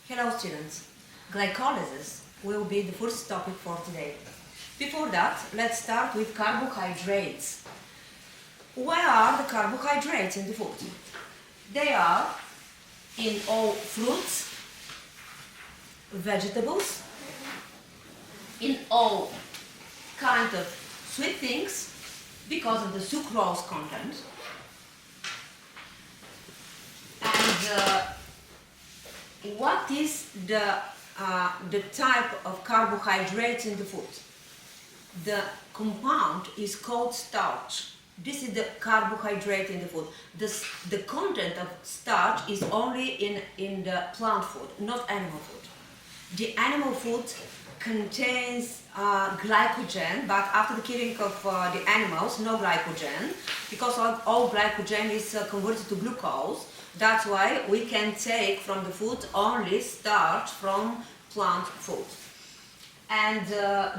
Hello students, glycolysis will be the first topic for today. Before that, let's start with carbohydrates. Where are the carbohydrates in the food? They are in all fruits, vegetables, in all kind of sweet things because of the sucrose content. And what is the type of carbohydrates in the food? The compound is called starch. This is the carbohydrate in the food. The content of starch is only in the plant food, not animal food. The animal food contains glycogen, but after the killing of the animals, no glycogen, because all glycogen is converted to glucose. That's why we can take from the food only starch from plant food. And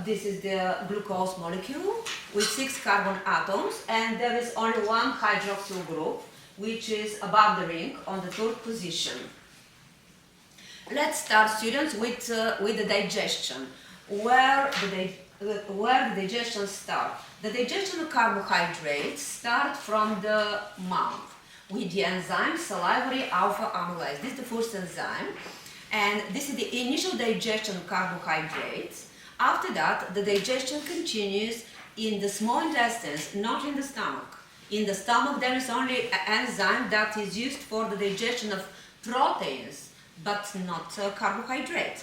this is the glucose molecule with 6 carbon atoms, and there is only one hydroxyl group, which is above the ring on the third position. Let's start, students, with the digestion. Where the digestion starts? The digestion of carbohydrates start from the mouth with the enzyme salivary alpha amylase. This is the first enzyme, and this is the initial digestion of carbohydrates. After that, the digestion continues in the small intestines, not in the stomach. In the stomach, there is only an enzyme that is used for the digestion of proteins, but not carbohydrates.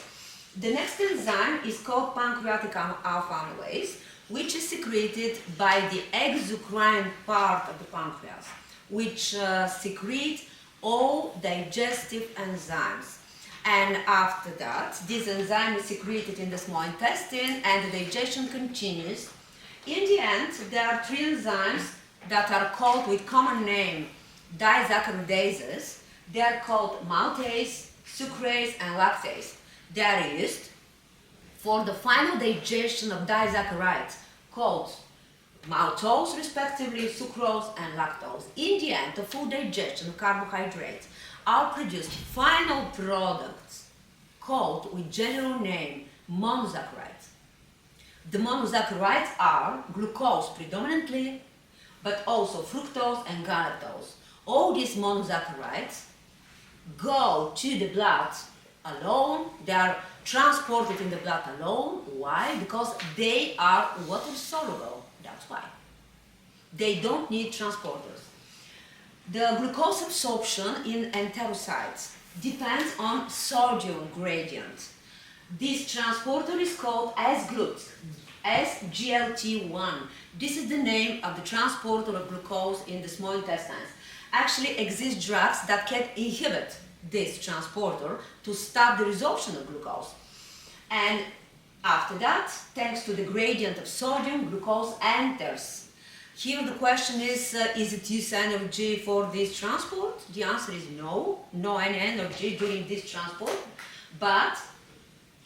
The next enzyme is called pancreatic alpha amylase, which is secreted by the exocrine part of the pancreas, which secrete all digestive enzymes. And after that, this enzyme is secreted in the small intestine and the digestion continues. In the end, there are 3 enzymes that are called with common name disaccharidases. They are called maltase, sucrase and lactase. They are used for the final digestion of disaccharides called maltose, respectively, sucrose and lactose. In the end, the full digestion of carbohydrates are produced final products called with general name monosaccharides. The monosaccharides are glucose predominantly, but also fructose and galactose. All these monosaccharides go to the blood alone. They are transported in the blood alone. Why? Because they are water soluble. That's why. They don't need transporters. The glucose absorption in enterocytes depends on sodium gradient. This transporter is called SGLUT, SGLT1. This is the name of the transporter of glucose in the small intestines. Actually exist drugs that can inhibit this transporter to stop the resorption of glucose. And after that, thanks to the gradient of sodium, glucose enters. Here the question is it use energy for this transport? The answer is no, no any energy during this transport. But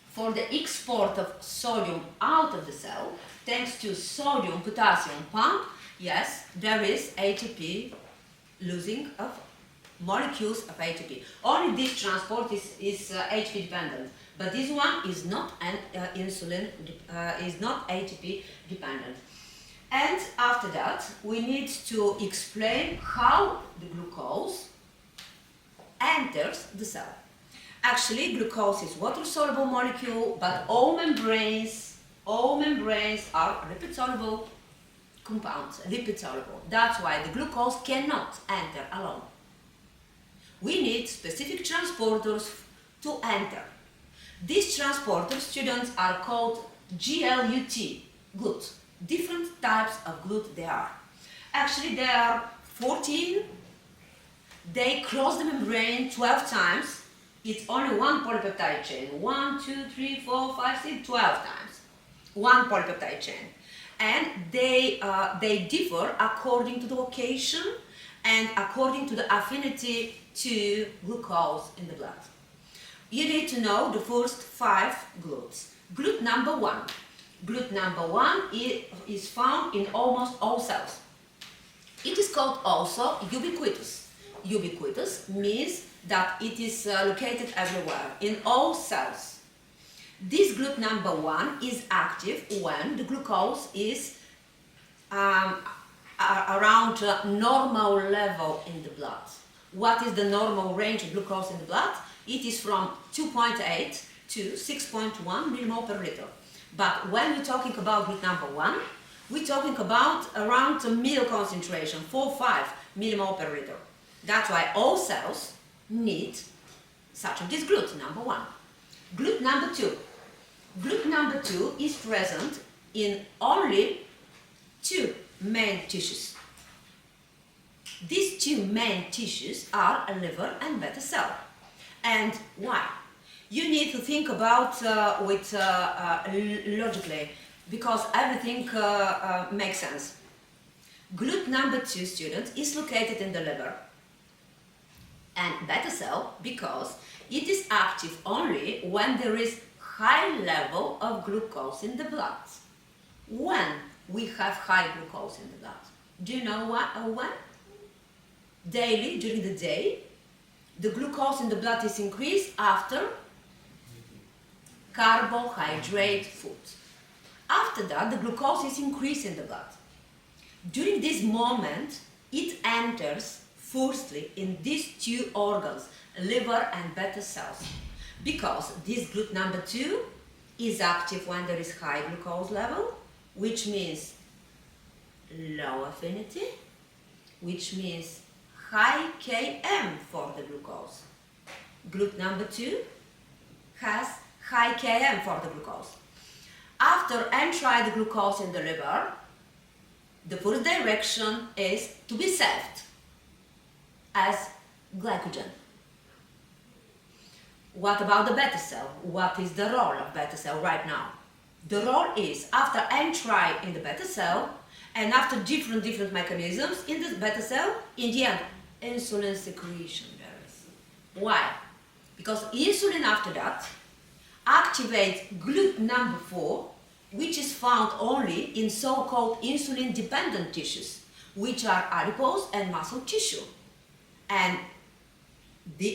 for the export of sodium out of the cell, thanks to sodium-potassium pump, yes, there is ATP losing of molecules of ATP. Only this transport is ATP dependent, but this one is not insulin, is not ATP dependent. And after that, we need to explain how the glucose enters the cell. Actually, glucose is water-soluble molecule, but all membranes are lipid-soluble compounds, lipid-soluble. That's why the glucose cannot enter alone. We need specific transporters to enter. These transporters, students, are called GLUT, GLUT. Different types of GLUT there are. Actually, there are 14. They cross the membrane 12 times. It's only one polypeptide chain. 1, 2, 3, 4, 5, 6, 12 times. One polypeptide chain. And they differ according to the location and according to the affinity to glucose in the blood. You need to know the first 5 GLUTs. GLUT number 1. GLUT number 1 is found in almost all cells. It is called also ubiquitous. Ubiquitous means that it is located everywhere, in all cells. This glut number 1 is active when the glucose is around normal level in the blood. What is the normal range of glucose in the blood? It is from 2.8 to 6.1 millimole per liter. But when we're talking about glut number 1, we're talking about around a middle concentration, 4-5 millimole per liter. That's why all cells need such of this glut number 1. Glut number 2. Glut number 2 is present in only 2 main tissues. These 2 main tissues are a liver and beta cell. And why? You need to think about logically, because everything makes sense. Glut number 2, students, is located in the liver and beta cell because it is active only when there is high level of glucose in the blood. When we have high glucose in the blood? Do you know when? Daily, during the day, the glucose in the blood is increased after carbohydrate food. After that, the glucose is increased in the blood. During this moment, it enters firstly in these 2 organs, liver and beta cells, because this glut number 2 is active when there is high glucose level, which means low affinity, which means high Km for the glucose. Glut number 2 has high Km for the glucose. After entering the glucose in the liver, the first direction is to be saved as glycogen. What about the beta cell? What is the role of beta cell right now? The role is, after entry in the beta cell and after different mechanisms in the beta cell, in the end, insulin secretion there is. Why? Because insulin after that activates glut number 4, which is found only in so-called insulin-dependent tissues, which are adipose and muscle tissue. And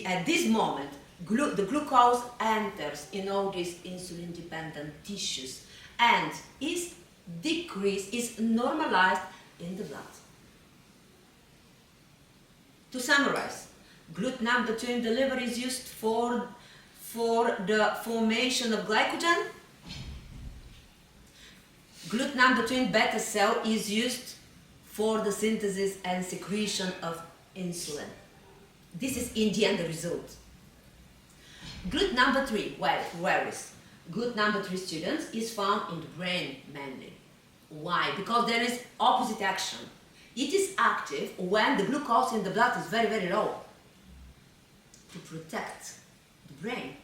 at this moment, the glucose enters in all these insulin-dependent tissues and is decreased, is normalized in the blood. To summarize, glut number 2 in the liver is used for the formation of glycogen. Glut number 2 in beta cell is used for the synthesis and secretion of insulin. This is in the end the result. Glut number 3, where is? Glut number 3, students, is found in the brain mainly. Why? Because there is opposite action. It is active when the glucose in the blood is very low, to protect the brain.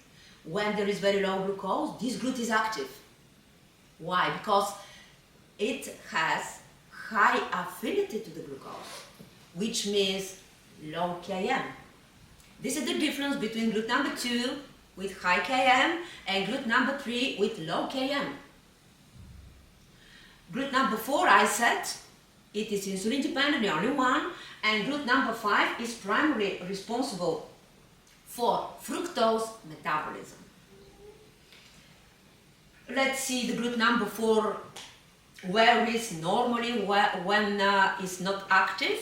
When there is very low glucose, this glut is active. Why? Because it has high affinity to the glucose, which means low Km. This is the difference between glut number 2 with high Km and glut number 3 with low Km. Glut number 4, I said, it is insulin dependent, the only one, and glut number 5 is primarily responsible for fructose metabolism. Let's see the glut number 4, where is normally when it's not active.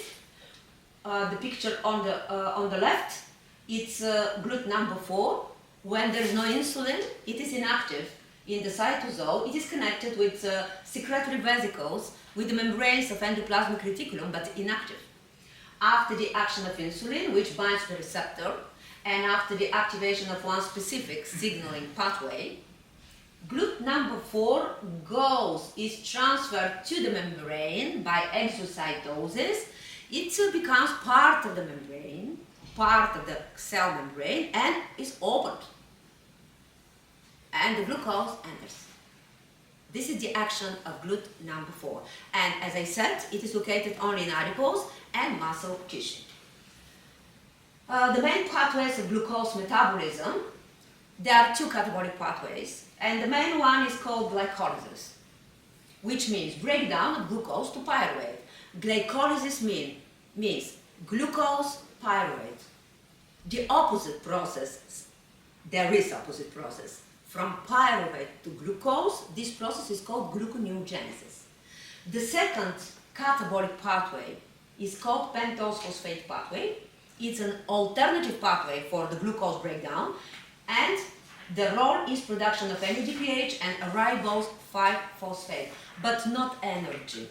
The picture on the left, it's glut number 4. When there is no insulin, it is inactive. In the cytosol, it is connected with secretory vesicles with the membranes of endoplasmic reticulum, but inactive. After the action of insulin, which binds the receptor, and after the activation of one specific signaling pathway, glut number 4 is transferred to the membrane by exocytosis. It becomes part of the membrane, part of the cell membrane, and is opened. And the glucose enters. This is the action of glut number 4. And as I said, it is located only in adipose and muscle tissue. The main pathways of glucose metabolism, there are 2 catabolic pathways, and the main one is called glycolysis, which means breakdown of glucose to pyruvate. Glycolysis means glucose pyruvate. the opposite process, there is opposite process. From pyruvate to glucose, this process is called gluconeogenesis. The second catabolic pathway is called pentose phosphate pathway. It's an alternative pathway for the glucose breakdown, and the role is production of NADH and ribose 5-phosphate, but not energy.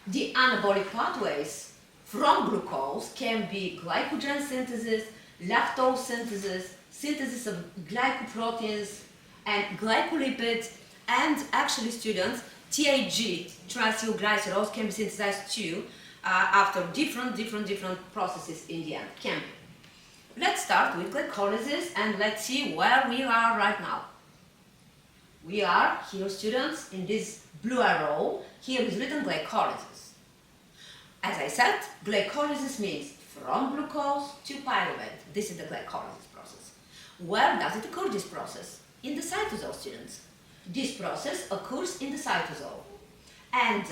The anabolic pathways from glucose can be glycogen synthesis, lactose synthesis, synthesis of glycoproteins and glycolipids, and actually students, TAG, triacylglycerols, can be synthesized too after different processes in the end. Can be. Let's start with glycolysis and let's see where we are right now. We are here, students, in this blue arrow. Here is written glycolysis. As I said, glycolysis means from glucose to pyruvate. This is the glycolysis process. Where does it occur, this process? In the cytosol, students. This process occurs in the cytosol. And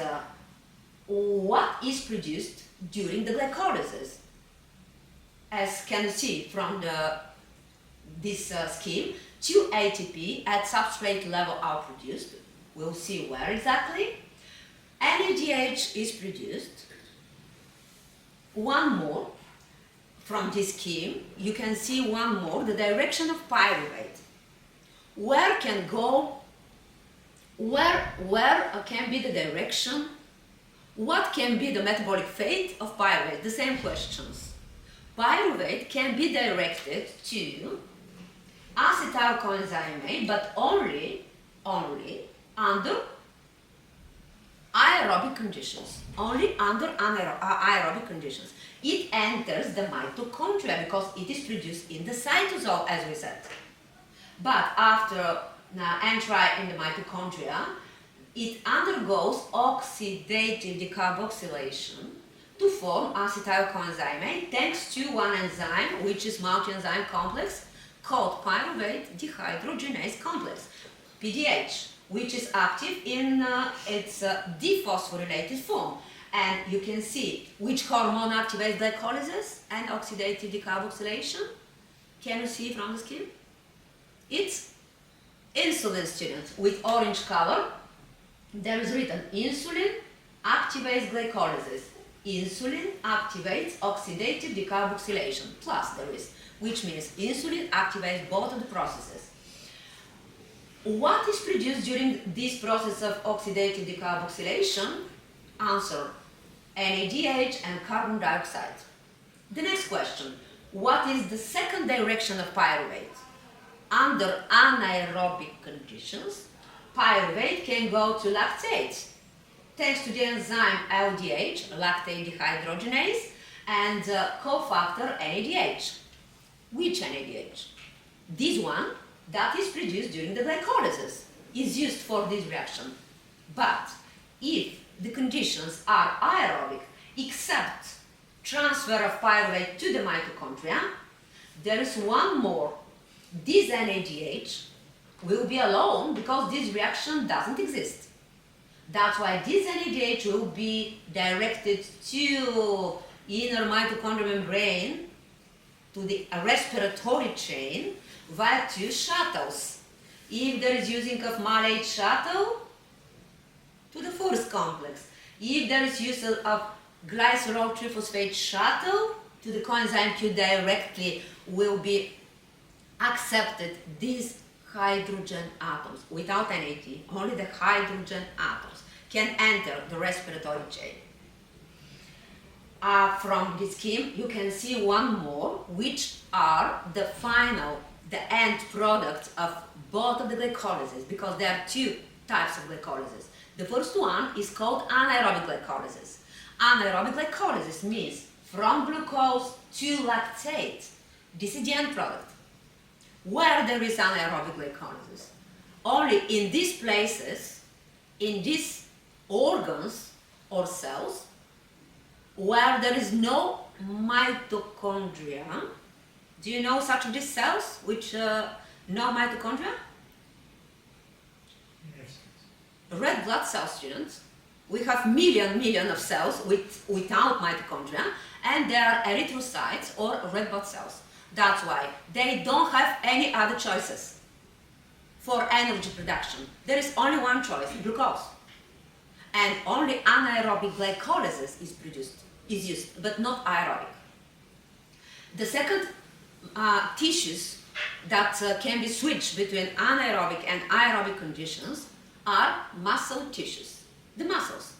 what is produced during the glycolysis? As can you see from this scheme, 2 ATP at substrate level are produced. We'll see where exactly. NADH is produced. One more from this scheme, you can see one more, the direction of pyruvate. Where can go, where can be the direction? What can be the metabolic fate of pyruvate? The same questions. Pyruvate can be directed to acetyl coenzyme, but only under aerobic conditions. Only under aerobic conditions. It enters the mitochondria because it is produced in the cytosol, as we said. But after entry in the mitochondria, it undergoes oxidative decarboxylation to form acetyl coenzyme thanks to one enzyme, which is multi-enzyme complex called pyruvate dehydrogenase complex, PDH, which is active in its dephosphorylated form. And you can see which hormone activates glycolysis and oxidative decarboxylation. Can you see from the scheme? It's insulin, students, with orange color. There is written insulin activates glycolysis. Insulin activates oxidative decarboxylation. Plus there is, which means insulin activates both of the processes. What is produced during this process of oxidative decarboxylation? Answer: NADH and carbon dioxide. The next question: what is the second direction of pyruvate? Under anaerobic conditions, pyruvate can go to lactate thanks to the enzyme LDH, lactate dehydrogenase, and cofactor NADH. Which NADH? This one that is produced during the glycolysis is used for this reaction. But if the conditions are aerobic, except transfer of pyruvate to the mitochondria, there is one more. This NADH will be alone because this reaction doesn't exist. That's why this NADH will be directed to inner mitochondrial membrane, to the respiratory chain, via 2 shuttles. If there is using of malate shuttle, to the first complex. If there is use of glycerophosphate shuttle, to the coenzyme Q directly will be accepted these hydrogen atoms without NAD. Only the hydrogen atoms can enter the respiratory chain. From this scheme, you can see one more, which are the end products of both of the glycolysis, because there are 2 types of glycolysis. The first one is called anaerobic glycolysis. Anaerobic glycolysis means from glucose to lactate. This is the end product. Where there is anaerobic glycolysis? Only in these places, in these organs or cells, where there is no mitochondria. Do you know such of these cells which no mitochondria? Yes. Red blood cell, students. We have million of cells without mitochondria, and they are erythrocytes or red blood cells. That's why they don't have any other choices for energy production. There is only one choice, glucose. And only anaerobic glycolysis is used, but not aerobic. The second tissues that can be switched between anaerobic and aerobic conditions are muscle tissues, the muscles.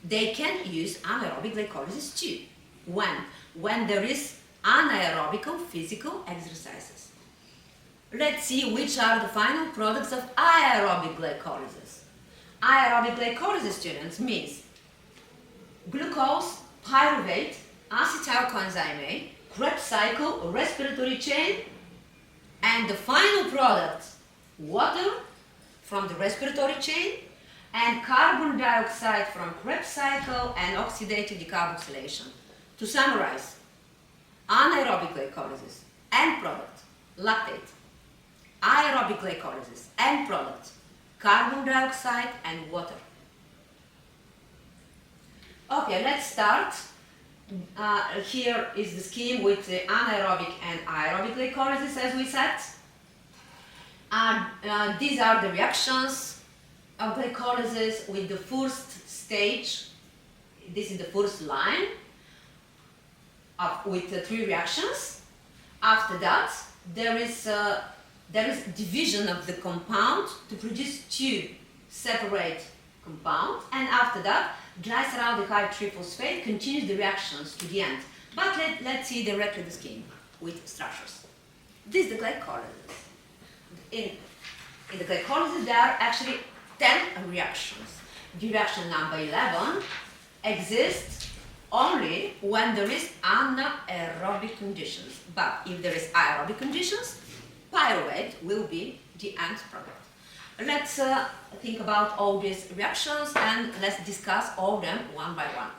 They can use anaerobic glycolysis too, when there is anaerobic physical exercises. Let's see which are the final products of aerobic glycolysis. Aerobic glycolysis, students, means glucose, pyruvate, acetyl coenzyme, Krebs cycle, respiratory chain, and the final product, water from the respiratory chain, and carbon dioxide from Krebs cycle and oxidative decarboxylation. To summarize, anaerobic glycolysis, end product, lactate. Aerobic glycolysis, end product, carbon dioxide and water. Okay, let's start. Here is the scheme with the anaerobic and aerobic glycolysis, as we said. These are the reactions of glycolysis with the first stage. This is the first line with the 3 reactions. After that, there is division of the compound to produce 2 separate compounds, and after that, glyceraldehyde triphosphate continues the reactions to the end. But let's see directly the scheme with structures. This is the glycolysis. In the glycolysis, there are actually 10 reactions. The reaction number 11 exists only when there is anaerobic conditions. But if there is aerobic conditions, pyruvate will be the end product. Let's think about all these reactions and let's discuss all of them one by one.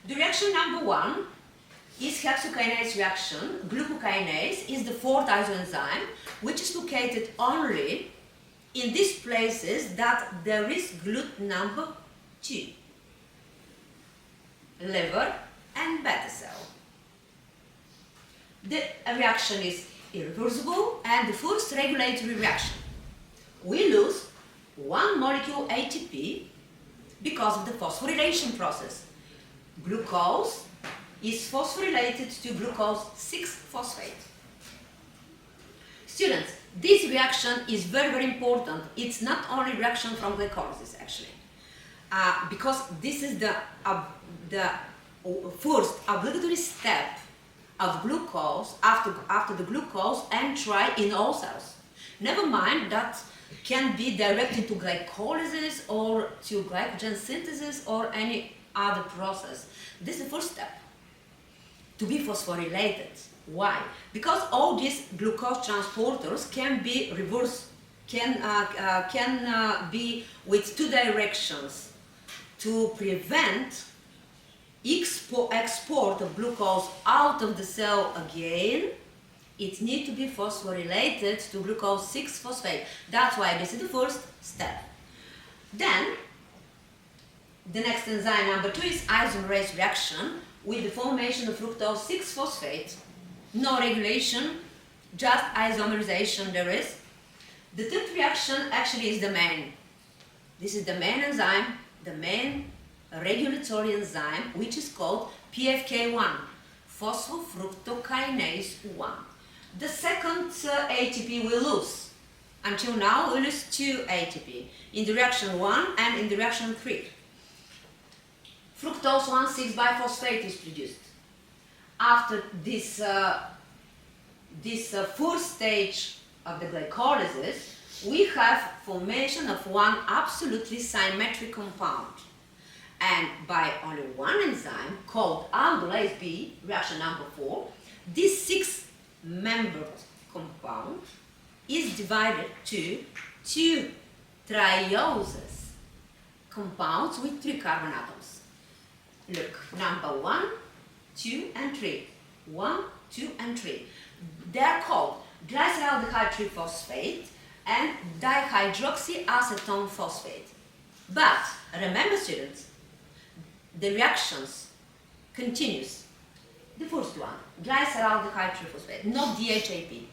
The reaction number 1 is hexokinase reaction. Glucokinase is the 4th isoenzyme, which is located only in these places that there is GLUT number 2, liver and beta cell. The reaction is irreversible and the first regulatory reaction. We lose 1 molecule ATP because of the phosphorylation process. Glucose is phosphorylated to glucose 6-phosphate. Students, this reaction is very, very important. It's not only reaction from glycolysis actually, because this is the first obligatory step of glucose after the glucose entry in all cells. Never mind that can be directed to glycolysis or to glycogen synthesis or any other process. This is the first step, to be phosphorylated. Why? Because all these glucose transporters can be reversed, can be with 2 directions to prevent export of glucose out of the cell again. It needs to be phosphorylated to glucose 6-phosphate. That's why this is the first step. Then, the next enzyme number 2 is isomerase reaction with the formation of fructose 6-phosphate. No regulation, just isomerization there is. The 3rd reaction actually is the main. This is the main enzyme, the main regulatory enzyme, which is called PFK1, phosphofructokinase 1. The second ATP we lose. Until now we lose 2 ATP in the reaction 1 and in the reaction 3. Fructose 1,6-biphosphate is produced. After this first stage of the glycolysis, we have formation of one absolutely symmetric compound. And by only one enzyme called aldolase B, reaction number 4, this 6-membered compound is divided to 2 trioses compounds with 3 carbon atoms. Look, number 1, 2 and 3. 1, 2 and 3. They are called glyceraldehyde triphosphate and dihydroxyacetone phosphate. But remember, students, the reactions continues The first one, glyceraldehyde triphosphate, not DHAP.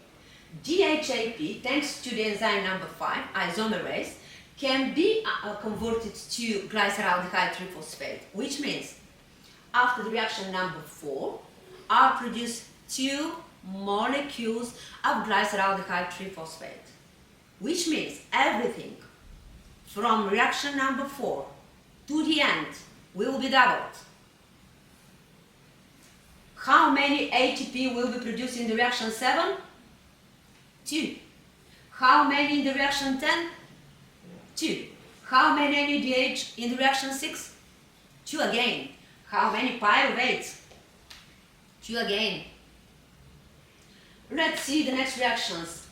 DHAP, thanks to the enzyme number 5, isomerase, can be converted to glyceraldehyde triphosphate, which means after the reaction number 4 are produced 2 molecules of glyceraldehyde triphosphate, which means everything from reaction number 4 to the end will be doubled. How many ATP will be produced in the reaction 7? 2. How many in the reaction 10? 2. How many NADH in the reaction 6? 2 again. How many pyruvates? 2 again. Let's see the next reactions.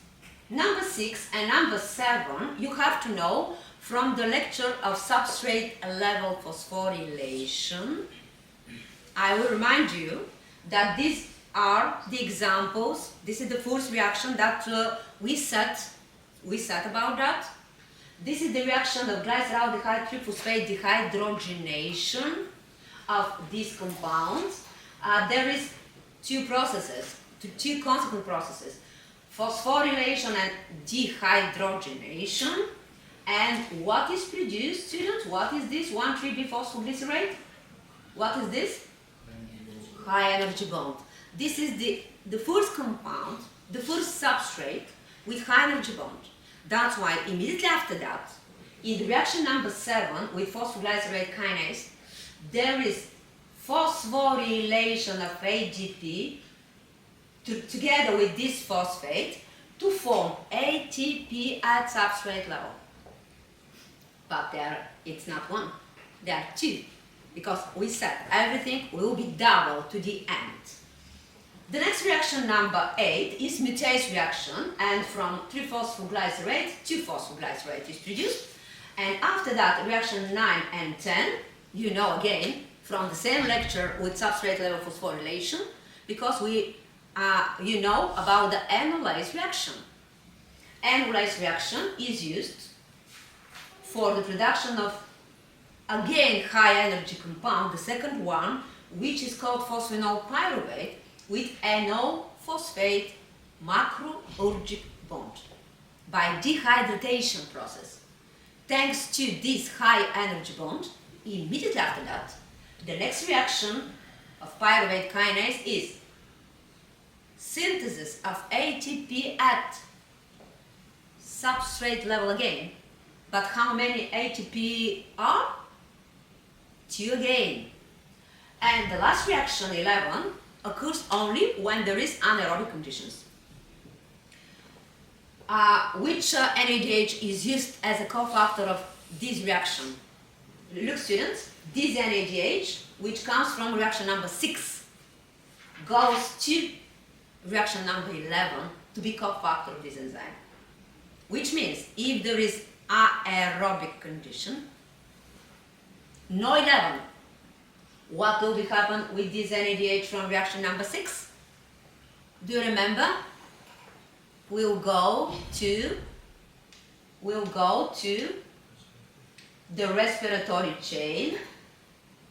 Number 6 and number 7 you have to know from the lecture of substrate level phosphorylation. I will remind you that these are the examples. This is the first reaction that we set about that. This is the reaction of glyceraldehyde triphosphate dehydrogenation of these compounds. There is two consequent processes, phosphorylation and dehydrogenation. And what is produced, students? What is this 1,3-bphosphoglycerate? What is this? High energy bond. This is the first compound, the first substrate with high energy bond. That's why immediately after that, in the reaction number 7 with phosphoglycerate kinase, there is phosphorylation of AGP together with this phosphate to form ATP at substrate level. But it's not one, there are 2, because we said everything will be double to the end. The next reaction, number 8, is mutase reaction, and from 3-phosphoglycerate, 2-phosphoglycerate is produced. And after that, reaction 9 and 10, you know again, from the same lecture with substrate level phosphorylation, because you know about the anulase reaction. Anulase reaction is used for the production of, again, high energy compound, the second one, which is called phosphenol pyruvate, with NO phosphate macrourgic bond by dehydratation process. Thanks to this high energy bond, immediately after that, the next reaction of pyruvate kinase is synthesis of ATP at substrate level again. But how many ATP are? 2 again. And the last reaction, 11, occurs only when there is anaerobic conditions. Which NADH is used as a cofactor of this reaction? Look, students, this NADH, which comes from reaction number 6, goes to reaction number 11 to be cofactor of this enzyme. Which means if there is aerobic condition, no 11, what will be happen with this NADH from reaction number 6? Do you remember? We'll go to the respiratory chain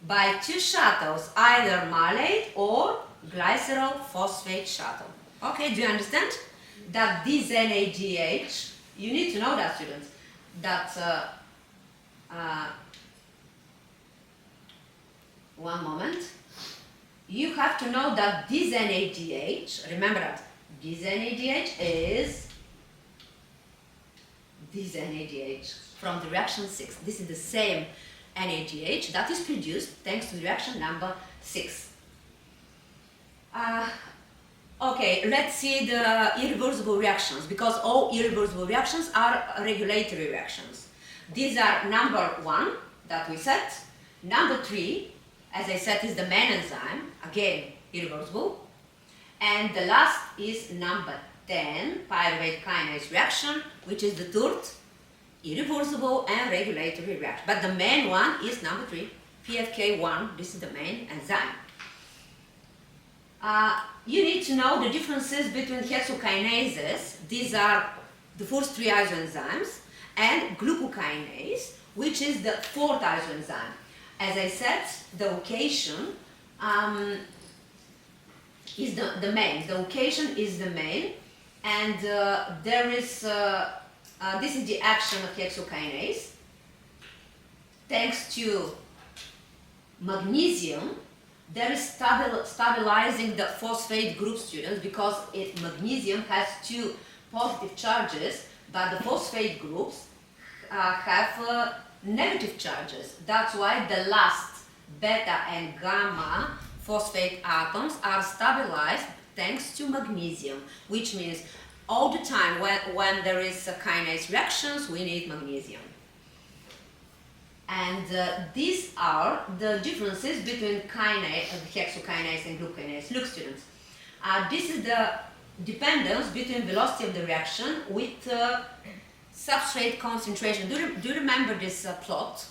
by 2 shuttles, either malate or glycerophosphate shuttle. Okay, do you understand? That this NADH, you need to know that, students, that one moment, you have to know that this NADH, remember that this NADH is this NADH from the reaction 6. This is the same NADH that is produced thanks to the reaction number 6. Okay, let's see the irreversible reactions, because all irreversible reactions are regulatory reactions. These are number 1 that we set, number 3, as I said, is the main enzyme, again irreversible, and the last is number 10, pyruvate kinase reaction, which is the third irreversible and regulatory reaction. But the main one is number 3, PFK1, this is the main enzyme. You need to know the differences between hexokinases, these are the first 3 isoenzymes, and glucokinase, which is the 4th isoenzyme. As I said, the location is the main. The occasion is the main, and there is this is the action of hexokinase. Thanks to magnesium, there is stabilizing the phosphate group, students, because magnesium has two positive charges, but the phosphate groups have negative charges. That's why the last beta and gamma phosphate atoms are stabilized thanks to magnesium, which means all the time when there is a kinase reactions, we need magnesium. And these are the differences between hexokinase and glucokinase. Look, students, this is the dependence between velocity of the reaction with substrate concentration. Do you remember this plot?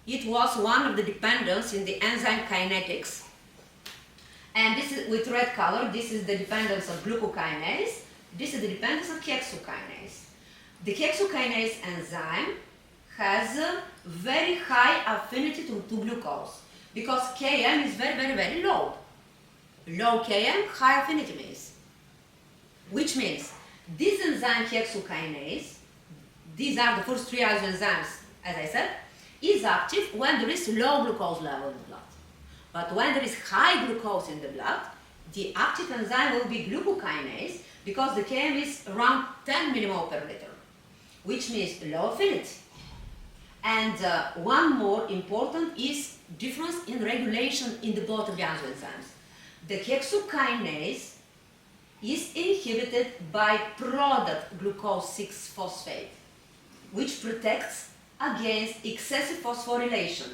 It was one of the dependence in the enzyme kinetics. And this is with red color, this is the dependence of glucokinase. This is the dependence of hexokinase. The hexokinase enzyme has a very high affinity to glucose because Km is very, very, very low. Low Km, high affinity means. Which means this enzyme hexokinase, these are the first three isoenzymes, as I said, is active when there is low glucose level in the blood. But when there is high glucose in the blood, the active enzyme will be glucokinase because the Km is around 10 millimole per liter, which means low affinity. And one more important is difference in regulation in the both of the isoenzymes. The hexokinase is inhibited by product glucose 6-phosphate, which protects against excessive phosphorylation.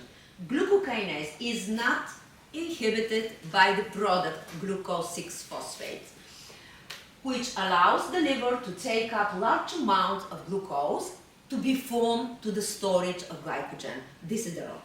Glucokinase is not inhibited by the product glucose 6-phosphate, which allows the liver to take up large amounts of glucose to be formed to the storage of glycogen. This is the role.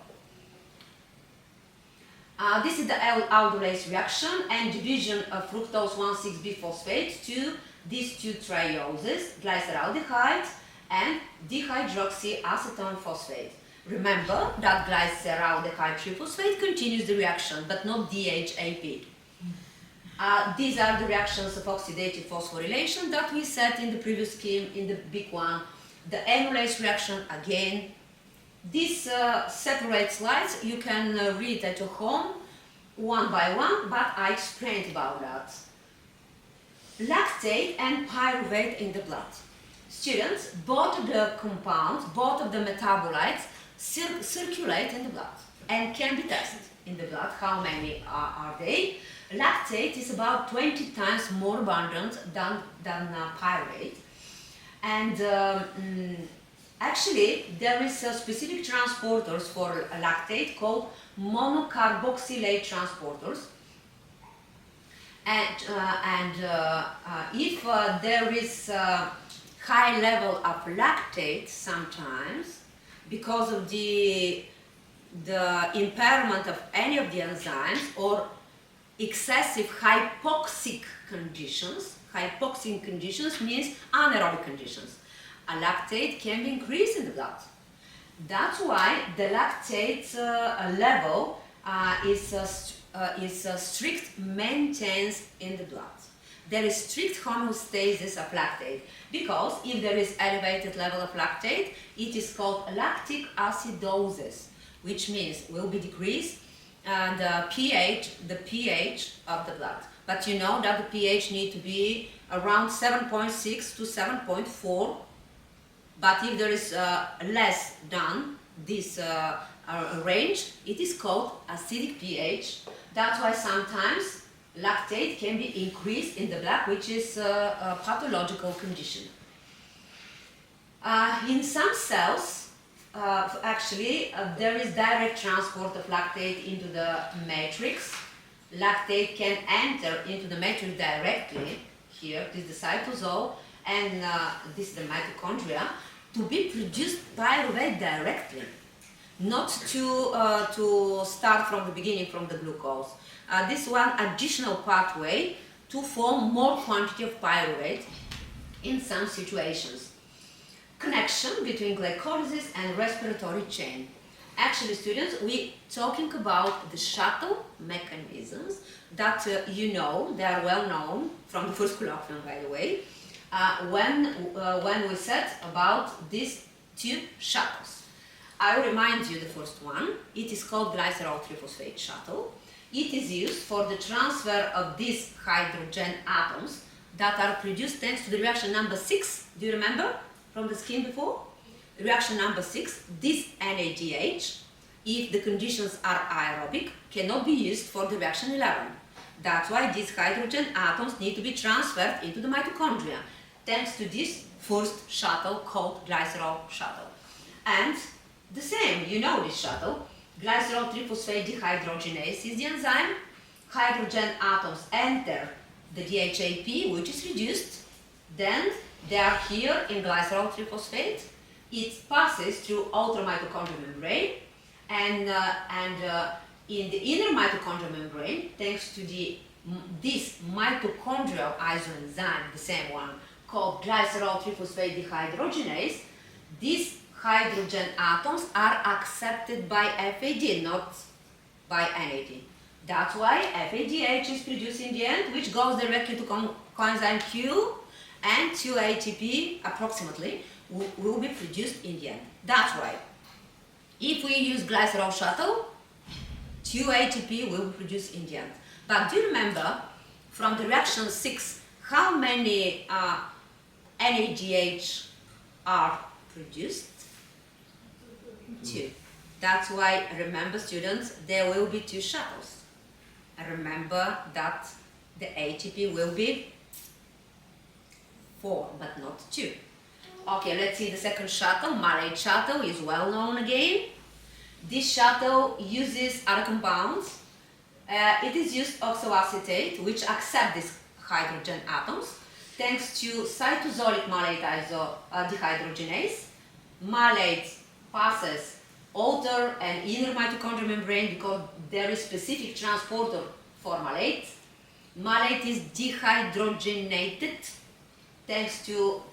This is the aldolase reaction and division of fructose 1,6-biphosphate to these two trioses, glyceraldehyde and dihydroxyacetone phosphate. Remember that glyceraldehyde triphosphate continues the reaction, but not DHAP. These are the reactions of oxidative phosphorylation that we set in the previous scheme in the big one. The amylase reaction again. These separate slides you can read at your home one by one, but I explained about that. Lactate and pyruvate in the blood. Students, both of the compounds, both of the metabolites circulate in the blood and can be tested in the blood. How many are they? Lactate is about 20 times more abundant than pyruvate. And actually, there is a specific transporters for lactate called monocarboxylate transporters. And if there is a high level of lactate sometimes, because of the impairment of any of the enzymes or excessive hypoxic conditions, hypoxic conditions means anaerobic conditions. A lactate can be increased in the blood. That's why the lactate level is strict maintenance in the blood. There is strict homeostasis of lactate because if there is elevated level of lactate, it is called lactic acidosis, which means will be decreased the pH of the blood. But you know that the pH need to be around 7.6 to 7.4. But if there is less than this range, it is called acidic pH. That's why sometimes lactate can be increased in the blood, which is a pathological condition. In some cells, there is direct transport of lactate into the matrix. Lactate can enter into the matrix directly. Here, this is the cytosol, and this is the mitochondria, to be produced pyruvate directly, not to start from the beginning from the glucose. This one additional pathway to form more quantity of pyruvate in some situations. Connection between glycolysis and respiratory chain. Actually, students, we're talking about the shuttle mechanisms that you know, they are well known from the first colloquium, by the way, when we said about these two shuttles. I remind you the first one. It is called glycerophosphate shuttle. It is used for the transfer of these hydrogen atoms that are produced thanks to the reaction number 6. Do you remember from the scheme before? Reaction number 6, this NADH, if the conditions are aerobic, cannot be used for the reaction 11. That's why these hydrogen atoms need to be transferred into the mitochondria, thanks to this first shuttle called glycerol shuttle. And the same, you know this shuttle, glycerol triphosphate dehydrogenase is the enzyme. Hydrogen atoms enter the DHAP, which is reduced. Then they are here in glycerol triphosphate. It passes through outer mitochondrial membrane, and in the inner mitochondrial membrane, thanks to this mitochondrial isoenzyme, the same one called glycerol triphosphate dehydrogenase, these hydrogen atoms are accepted by FAD, not by NAD. That's why FADH is produced in the end, which goes directly to coenzyme Q, and 2 ATP approximately will be produced in the end. That's why if we use glycerol shuttle, 2 ATP will be produced in the end. But do you remember from the reaction 6 how many NADH are produced? 2. That's why, remember students, there will be 2 shuttles. Remember that the ATP will be 4, but not 2. Okay, let's see the second shuttle. Malate shuttle is well known again. This shuttle uses other compounds. It is used oxaloacetate, which accept these hydrogen atoms, thanks to cytosolic malate dehydrogenase. Malate passes outer and inner mitochondrial membrane because there is specific transporter for malate. Malate is dehydrogenated thanks to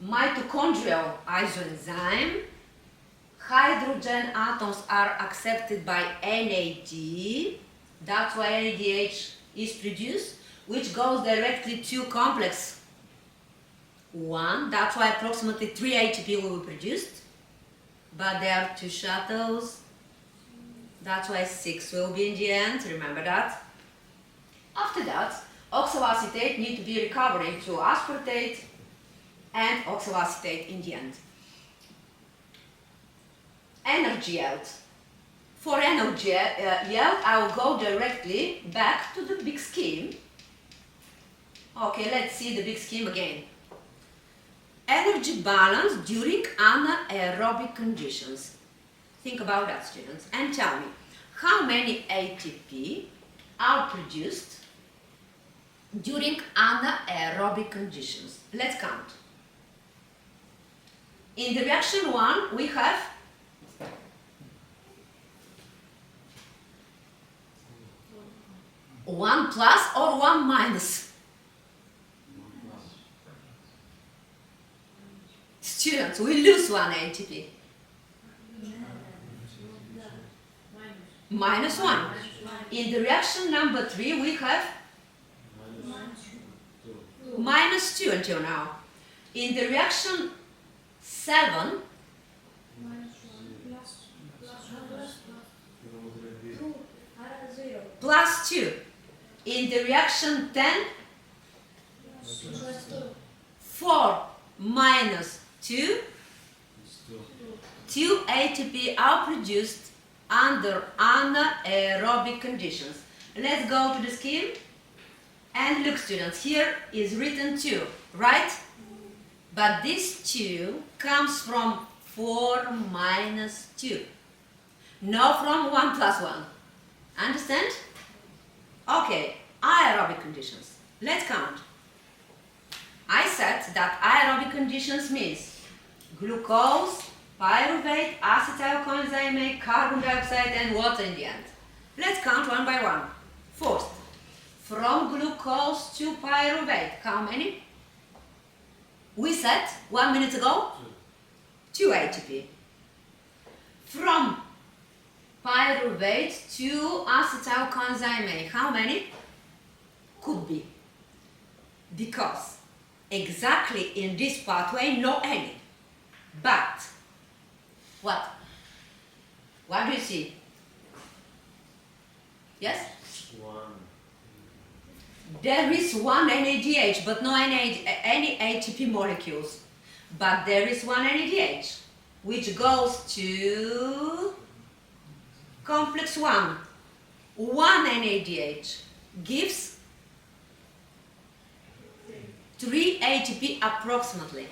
mitochondrial isoenzyme. Hydrogen atoms are accepted by NAD. That's why NADH is produced, which goes directly to complex 1. That's why approximately 3 ATP will be produced. But there are 2 shuttles. That's why 6 will be in the end. Remember that. After that, oxaloacetate need to be recovered into aspartate and oxaloacetate in the end. Energy yield. For energy yield, I will go directly back to the big scheme. Okay, let's see the big scheme again. Energy balance during anaerobic conditions. Think about that, students, and tell me how many ATP are produced during anaerobic conditions. Let's count. In the reaction 1, we have one plus or one minus. Students, we lose one ATP. Minus 1. In the reaction number 3, we have minus 2 until now. In the reaction 7, plus 2. In the reaction 10, 4 minus 2, 2 ATP are produced under anaerobic conditions. Let's go to the scheme and look, students, here is written 2, right? But this 2 comes from 4 minus 2, not from 1 plus 1. Understand? Okay, aerobic conditions. Let's count. I said that aerobic conditions means glucose, pyruvate, acetyl coenzyme A, carbon dioxide and water in the end. Let's count one by one. First, from glucose to pyruvate, how many? We said 1 minute ago 2 ATP. From pyruvate to acetyl coenzyme A. How many? Could be. Because exactly in this pathway, no any. But, what? What do you see? Yes? One. There is one NADH, but no any ATP molecules. But there is one NADH, which goes to complex 1. One NADH gives 3 ATP approximately.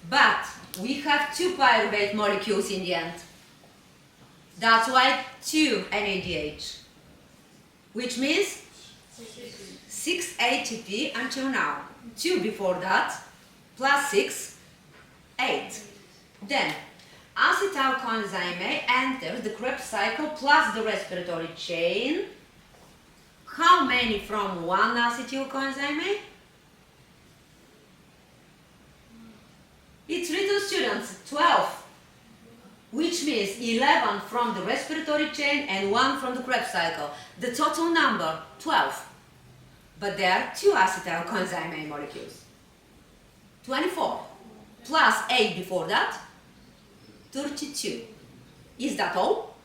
But we have 2 pyruvate molecules in the end. That's why 2 NADH, which means 6 ATP until now. 2 before that, plus 6, 8. Then, acetyl coenzyme A enters the Krebs cycle plus the respiratory chain. How many from one acetyl coenzyme A? It's written, students, 12. Which means 11 from the respiratory chain and 1 from the Krebs cycle. The total number, 12. But there are 2 acetyl coenzyme A molecules. 24. Plus 8 before that, 32. Is that all?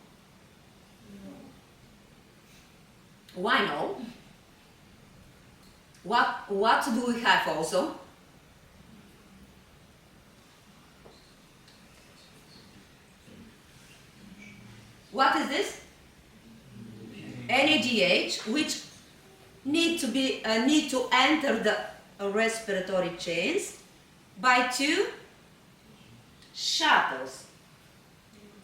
Why no? What do we have also? What is this? NADH, which need to enter the respiratory chains by 2 shuttles.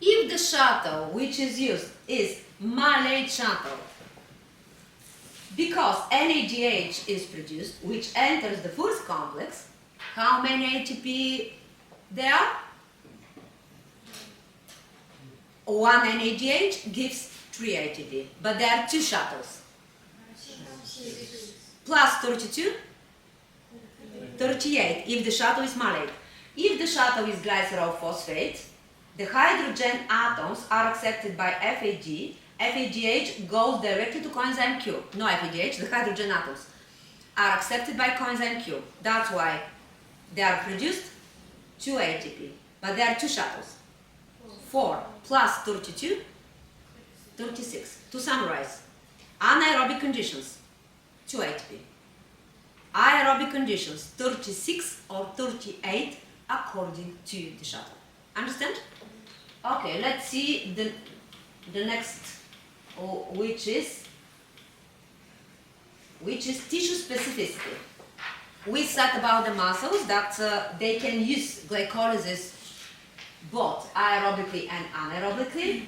If the shuttle which is used is malate shuttle, because NADH is produced, which enters the first complex, how many ATP there are? 1 NADH gives 3 ATP, but there are 2 shuttles. Plus 32, 38, if the shuttle is malate. If the shuttle is glycerophosphate, the hydrogen atoms are accepted by FAG. FAGH goes directly to coenzyme Q. No FAGH, the hydrogen atoms are accepted by coenzyme Q. That's why they are produced 2 ATP, but there are 2 shuttles. 4 plus 32, 36. To summarize, anaerobic conditions, 2 ATP. Aerobic conditions, 36 or 38 according to the shuttle. Understand? Okay, let's see the next, which is tissue specificity. We said about the muscles that they can use glycolysis both aerobically and anaerobically.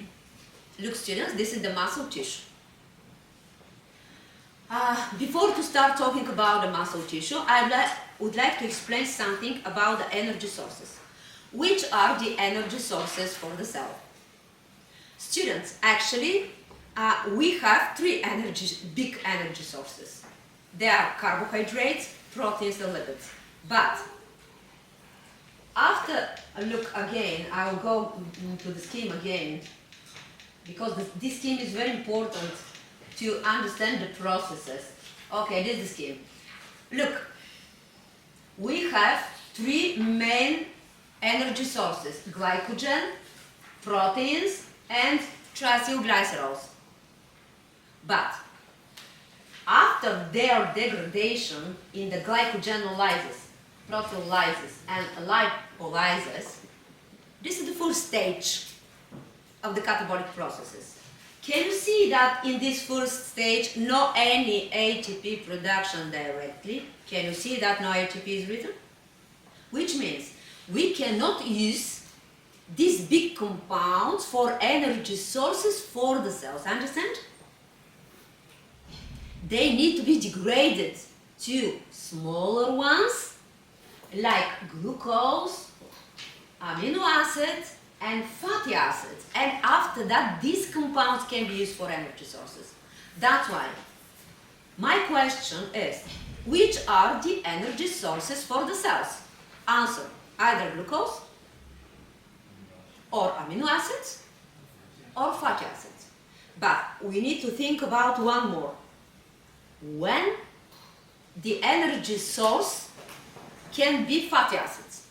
Look, students, this is the muscle tissue. Before to start talking about the muscle tissue, I would like to explain something about the energy sources. Which are the energy sources for the cell? Students, actually, we have 3 big energy sources. They are carbohydrates, proteins, and lipids. But after a look again, I will go to the scheme again, because this scheme is very important to understand the processes. Okay, this is the scheme. Look, we have 3 main energy sources: glycogen, proteins, and triacylglycerols. But after their degradation in the glycogenolysis, proteolysis, and lipolysis, this is the first stage of the catabolic processes. Can you see that in this first stage, no any ATP production directly? Can you see that no ATP is written? Which means we cannot use these big compounds for energy sources for the cells. Understand? They need to be degraded to smaller ones like glucose, amino acids, and fatty acids, and after that these compounds can be used for energy sources. That's why my question is, which are the energy sources for the cells? Answer: either glucose or amino acids or fatty acids. But we need to think about one more. When the energy source can be fatty acids.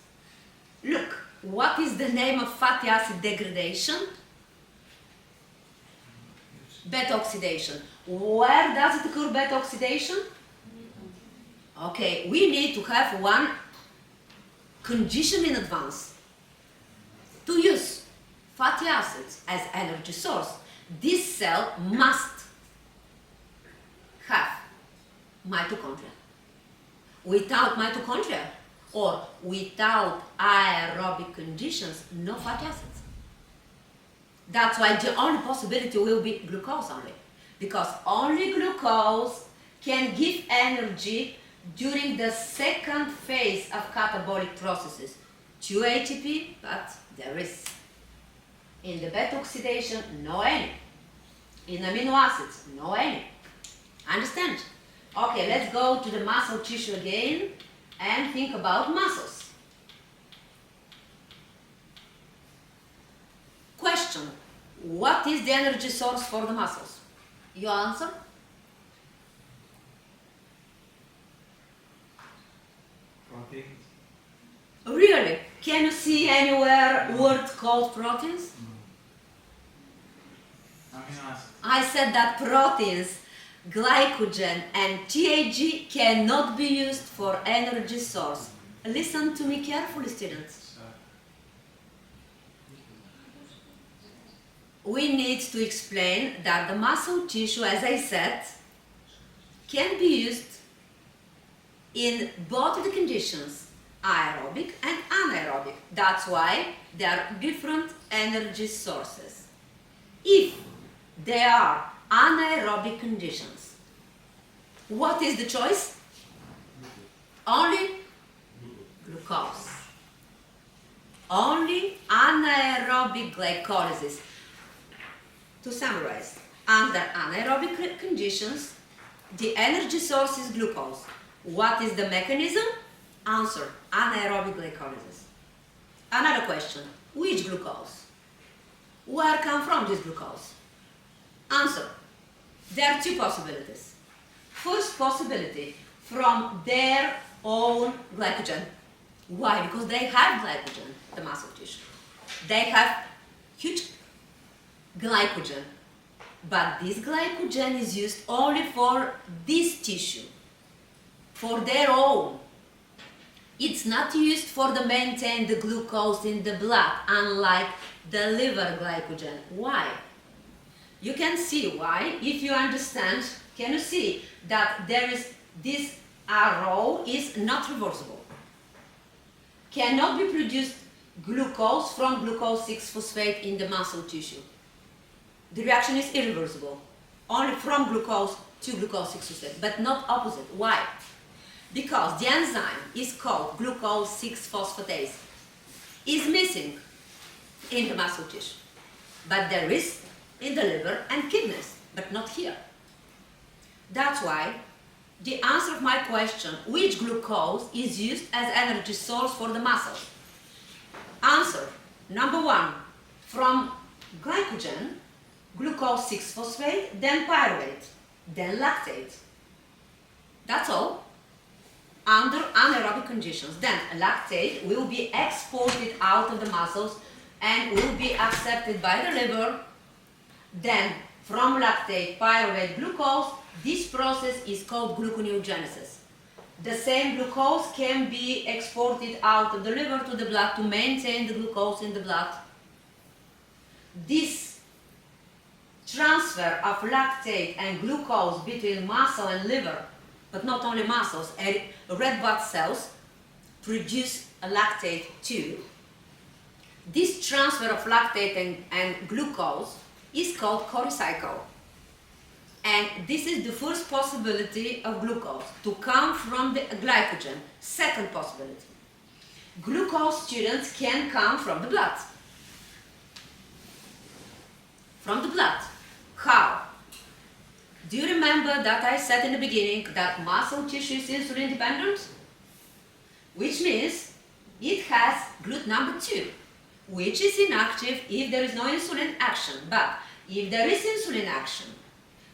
Look, what is the name of fatty acid degradation? Beta oxidation. Where does it occur, beta oxidation? Okay, we need to have one condition in advance. To use fatty acids as energy source, this cell must have mitochondria. Without mitochondria or without aerobic conditions, no fatty acids. That's why the only possibility will be glucose only, because only glucose can give energy during the second phase of catabolic processes. 2 ATP, but there is. In the beta oxidation, no any. In amino acids, no any. Understand? Okay, let's go to the muscle tissue again and think about muscles. Question: what is the energy source for the muscles? Your answer? Proteins. Really? Can you see anywhere word called proteins? Amino acids. I said that proteins, glycogen and TAG cannot be used for energy source. Listen to me carefully, students. We need to explain that the muscle tissue, as I said, can be used in both the conditions, aerobic and anaerobic. That's why there are different energy sources. If there are anaerobic conditions, what is the choice? Only glucose. Only anaerobic glycolysis. To summarize, under anaerobic conditions, the energy source is glucose. What is the mechanism? Answer: anaerobic glycolysis. Another question: which glucose? Where come from this glucose? Answer: there are two possibilities. First possibility, from their own glycogen. Why? Because they have glycogen, the muscle tissue. They have huge glycogen, but this glycogen is used only for this tissue, for their own. It's not used for the maintain the glucose in the blood, unlike the liver glycogen. Why? You can see why if you understand. Can you see that there is this arrow is not reversible? Cannot be produced glucose from glucose 6-phosphate in the muscle tissue. The reaction is irreversible, only from glucose to glucose 6-phosphate, but not opposite. Why? Because the enzyme is called glucose 6-phosphatase, is missing in the muscle tissue, but there is in the liver and kidneys, but not here. That's why the answer of my question, which glucose is used as energy source for the muscles? Answer: number 1, from glycogen, glucose 6-phosphate, then pyruvate, then lactate. That's all. Under anaerobic conditions, then lactate will be exported out of the muscles and will be accepted by the liver. Then from lactate, pyruvate, glucose, this process is called gluconeogenesis. The same glucose can be exported out of the liver to the blood to maintain the glucose in the blood. This transfer of lactate and glucose between muscle and liver, but not only muscles, red blood cells produce a lactate too. This transfer of lactate and glucose is called corecycle. And this is the first possibility of glucose, to come from the glycogen. Second possibility, glucose, students, can come from the blood. From the blood. How? Do you remember that I said in the beginning that muscle tissue is insulin dependent? Which means it has GLUT number 2. which is inactive if there is no insulin action. But if there is insulin action,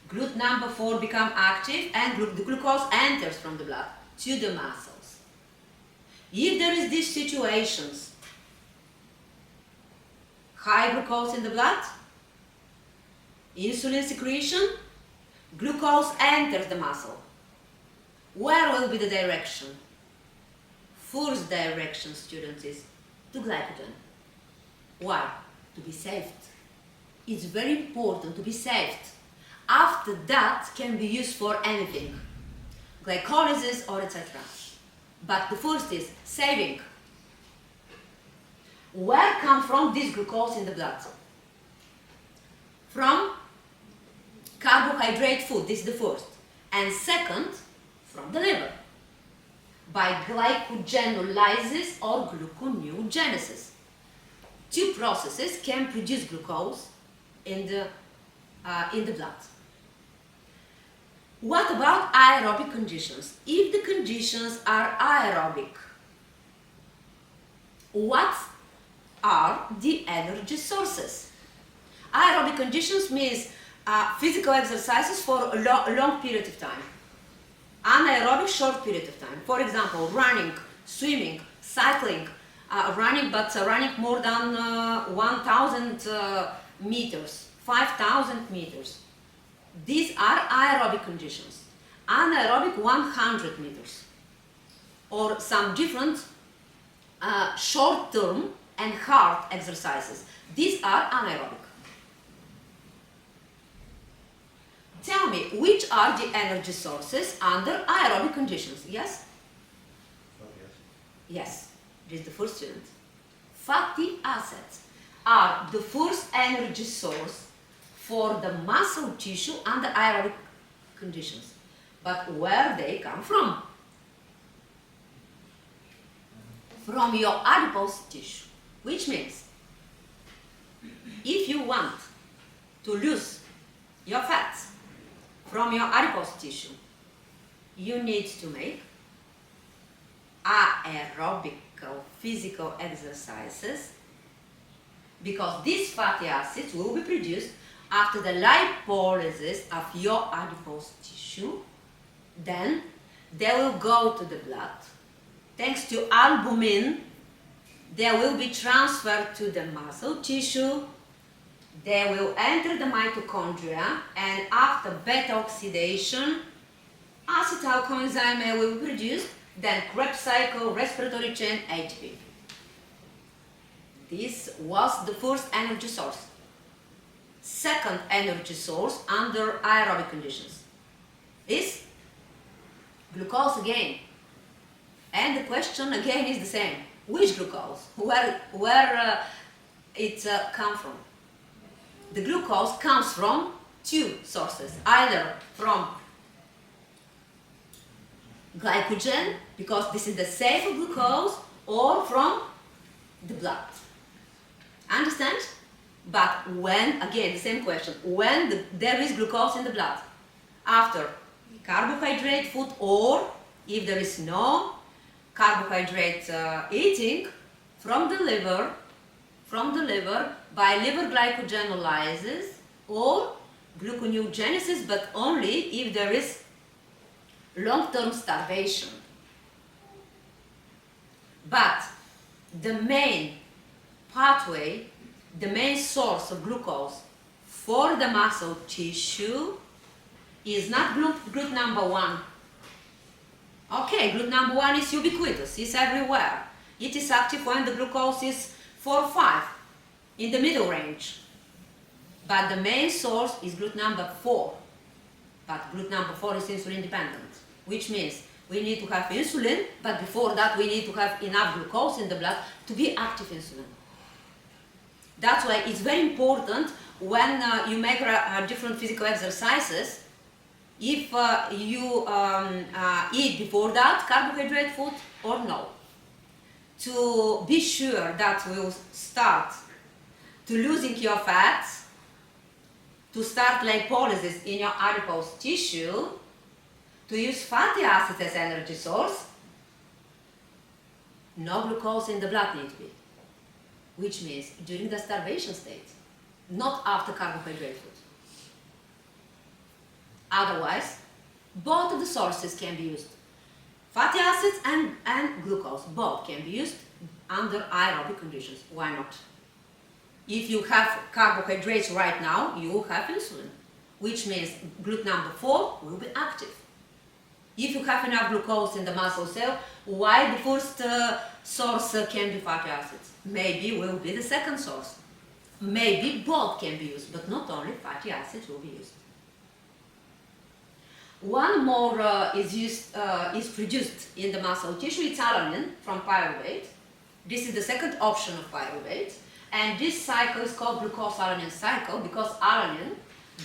glut number 4 becomes active and the glucose enters from the blood to the muscles. If there is these situations, high glucose in the blood, insulin secretion, glucose enters the muscle. Where will be the direction? First direction, students, is to glycogen. Why? To be saved. It's very important to be saved. After that can be used for anything, glycolysis or etc. But the first is saving. Where comes from this glucose in the blood? From carbohydrate food, this is the first. And second, from the liver, by glycogenolysis or gluconeogenesis. Two processes can produce glucose in the blood. What about aerobic conditions? If the conditions are aerobic, what are the energy sources? Aerobic conditions means physical exercises for a long period of time. Anaerobic, short period of time. For example, running, swimming, cycling, running more than 1,000 meters, 5,000 meters. These are aerobic conditions. Anaerobic, 100 meters. Or some different short-term and hard exercises. These are anaerobic. Tell me, which are the energy sources under aerobic conditions? Yes? Yes, this is the first student. Fatty acids are the first energy source for the muscle tissue under aerobic conditions. But where they come from? From your adipose tissue, which means if you want to lose your fats from your adipose tissue, you need to make aerobic physical exercises, because these fatty acids will be produced after the lipolysis of your adipose tissue. Then they will go to the blood. Thanks to albumin, they will be transferred to the muscle tissue. They will enter the mitochondria, and after beta oxidation, acetyl coenzyme will be produced, then Krebs cycle, respiratory chain, ATP. This was the first energy source. Second energy source under aerobic conditions is glucose again. And the question again is the same. Which glucose? Where it comes from? The glucose comes from two sources, either from glycogen, because this is the safe glucose, or from the blood. Understand? But when, again, the same question, when there is glucose in the blood, after carbohydrate food, or if there is no carbohydrate eating, from the liver by liver glycogenolysis or gluconeogenesis, but only if there is long-term starvation. But the main pathway, the main source of glucose for the muscle tissue is not glut number 1. Okay, glut number 1 is ubiquitous, it's everywhere. It is active when the glucose is 4 or 5, in the middle range. But the main source is glut number 4. But glut number 4 is insulin dependent, which means we need to have insulin, but before that we need to have enough glucose in the blood to be active insulin. That's why it's very important when you make different physical exercises, if you eat before that carbohydrate food or no, to be sure that we'll start to losing your fats, to start lipolysis in your adipose tissue, to use fatty acids as energy source. No glucose in the blood need to be. which means during the starvation state, not after carbohydrate food. Otherwise, both of the sources can be used. Fatty acids and glucose, both can be used under aerobic conditions. Why not? If you have carbohydrates right now, you have insulin, which means glut number 4 will be active. If you have enough glucose in the muscle cell, why the first source can be fatty acids? Maybe will be the second source. Maybe both can be used, but not only fatty acids will be used. One more is produced in the muscle tissue. It's alanine from pyruvate. This is the second option of pyruvate. And this cycle is called glucose-alanine cycle because alanine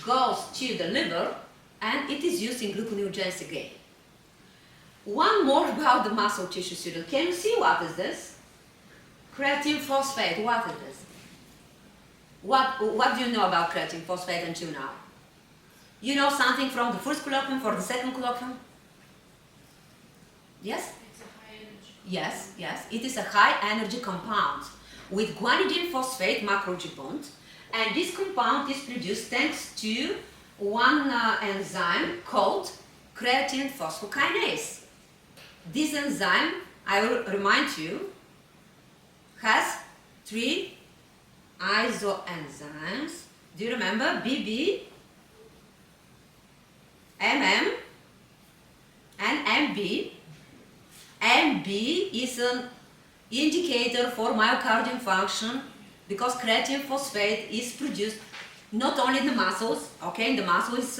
goes to the liver and it is used in gluconeogenesis again. One more about the muscle tissue, student. Can you see what is this? Creatine phosphate. What is this? What do you know about creatine phosphate until now? You know something from the first colloquium, for the second colloquium? Yes? It's a high energy. Yes, yes. It is a high energy compound with guanidine phosphate macroG bond, and this compound is produced thanks to one enzyme called creatine phosphokinase. This enzyme, I will remind you, has 3 isoenzymes. Do you remember? BB, MM, and MB. MB is an indicator for myocardial function because creatine phosphate is produced not only in the muscles, okay, in the muscles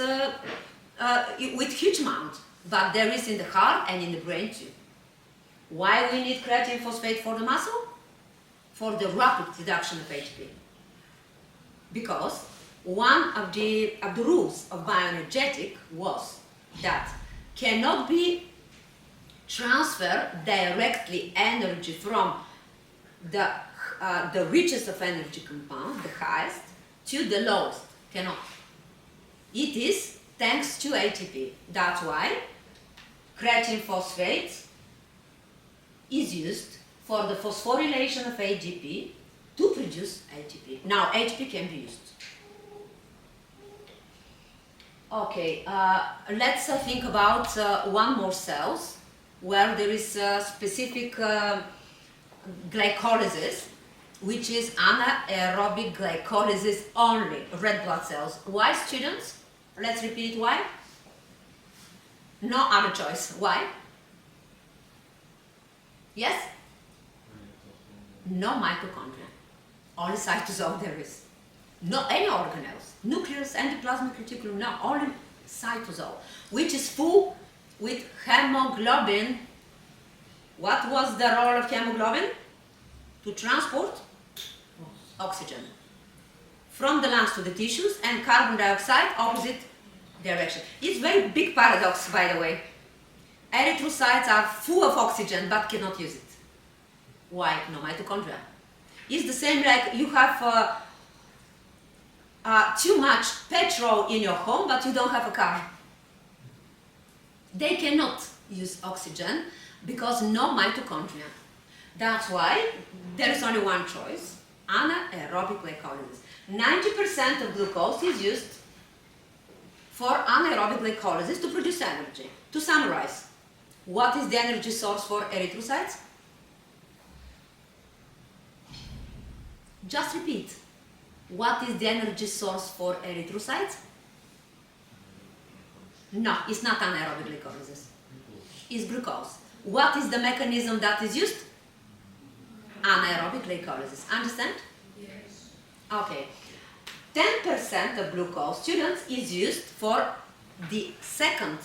with huge amount, but there is in the heart and in the brain too. Why we need creatine phosphate for the muscle? For the rapid reduction of ATP. Because one of the rules of bioenergetic was that cannot be transfer directly energy from the richest of energy compound, the highest, to the lowest. Cannot. It is thanks to ATP. That's why creatine phosphate is used for the phosphorylation of ADP to produce ATP. Now ATP can be used. Okay, let's think about one more cells where there is a specific glycolysis, which is anaerobic glycolysis only, red blood cells. Why, students? Let's repeat why. No other choice. Why? Yes? No mitochondria. Only cytosol there is. No any organelles. Nucleus, endoplasmic reticulum, no, only cytosol, which is full with hemoglobin. What was the role of hemoglobin? To transport oxygen from the lungs to the tissues and carbon dioxide opposite direction. It's a very big paradox, by the way. Erythrocytes are full of oxygen but cannot use it. Why? No mitochondria. It's the same like you have too much petrol in your home but you don't have a car. They cannot use oxygen because no mitochondria. That's why there is only one choice, anaerobic glycolysis. 90% of glucose is used for anaerobic glycolysis to produce energy. To summarize, what is the energy source for erythrocytes? Just repeat. What is the energy source for erythrocytes? No, it's not anaerobic glycolysis. It's glucose. What is the mechanism that is used? Anaerobic glycolysis. Understand? Yes. Okay. 10% of glucose, students, is used for the second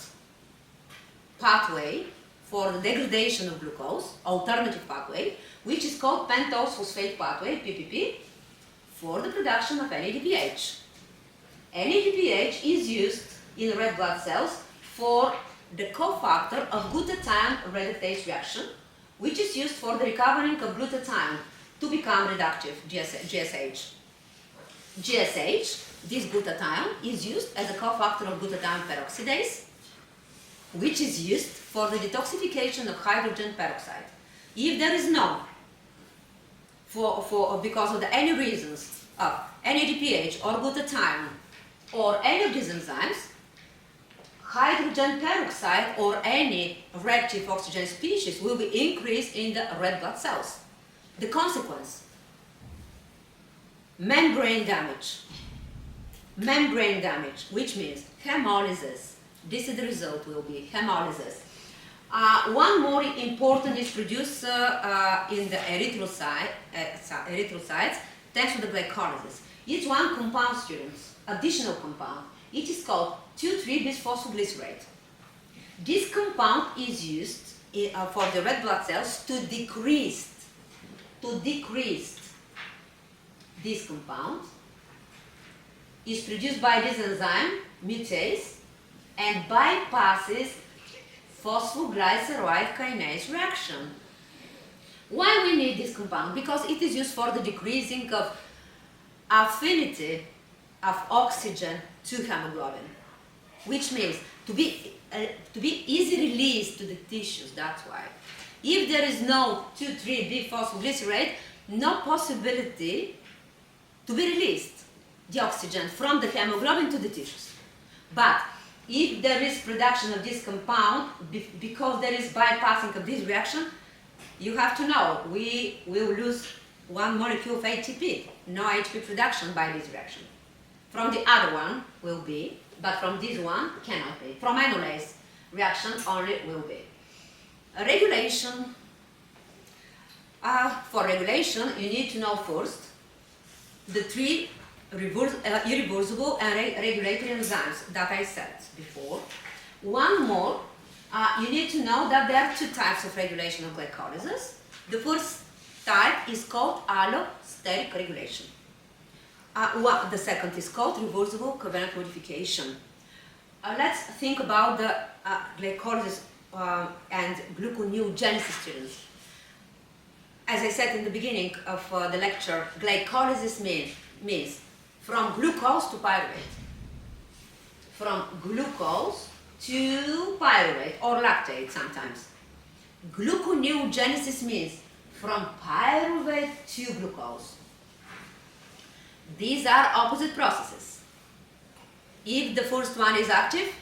pathway for the degradation of glucose, alternative pathway, which is called pentose phosphate pathway, PPP, for the production of NADH. NADH is used in red blood cells for the cofactor of glutathione reductase reaction, which is used for the recovering of glutathione to become reductive, GSH. GSH, this glutathione, is used as a cofactor of glutathione peroxidase, which is used for the detoxification of hydrogen peroxide. If there is no because of any reasons of NADPH or glutathione or any of these enzymes, hydrogen peroxide or any reactive oxygen species will be increased in the red blood cells. The consequence, membrane damage, which means hemolysis. This is the result, will be hemolysis. One more important is produced in the erythrocytes thanks to the glycolysis. It's one compound, students, additional compound. It is called 2,3-bisphosphoglycerate. This compound is used for the red blood cells to decrease this compound. Is produced by this enzyme, mutase, and bypasses phosphoglyceride kinase reaction. Why we need this compound? Because it is used for the decreasing of affinity of oxygen to hemoglobin, which means to be easy released to the tissues. That's why. If there is no 2,3-bisphosphoglycerate, no possibility to be released the oxygen from the hemoglobin to the tissues. But if there is production of this compound, because there is bypassing of this reaction, you have to know we will lose one molecule of ATP, no ATP production by this reaction. From the other one will be, but from this one cannot be. From enolase reaction only will be. Regulation. For regulation, you need to know first the three irreversible and regulatory enzymes that I said before. One more, you need to know that there are two types of regulation of glycolysis. The first type is called allosteric regulation. The second is called reversible covalent modification. Let's think about the glycolysis and gluconeogenesis, students. As I said in the beginning of the lecture, glycolysis means from glucose to pyruvate. From glucose to pyruvate or lactate sometimes. Gluconeogenesis means from pyruvate to glucose. These are opposite processes. If the first one is active,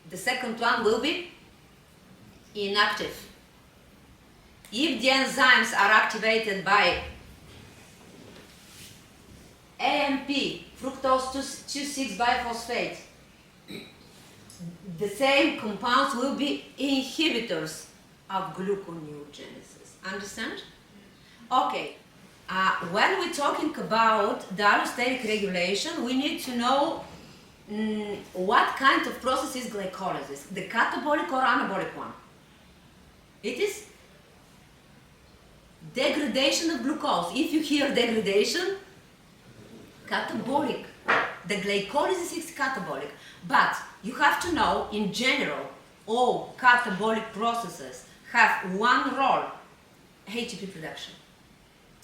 the second one will be inactive. If the enzymes are activated by AMP, fructose 2,6-biphosphate, the same compounds will be inhibitors of gluconeogenesis. Understand? Okay. When we're talking about the allosteric regulation, we need to know what kind of process is glycolysis, the catabolic or anabolic one. It is degradation of glucose. If you hear degradation, catabolic. The glycolysis is catabolic. But you have to know, in general, all catabolic processes have one role, ATP production.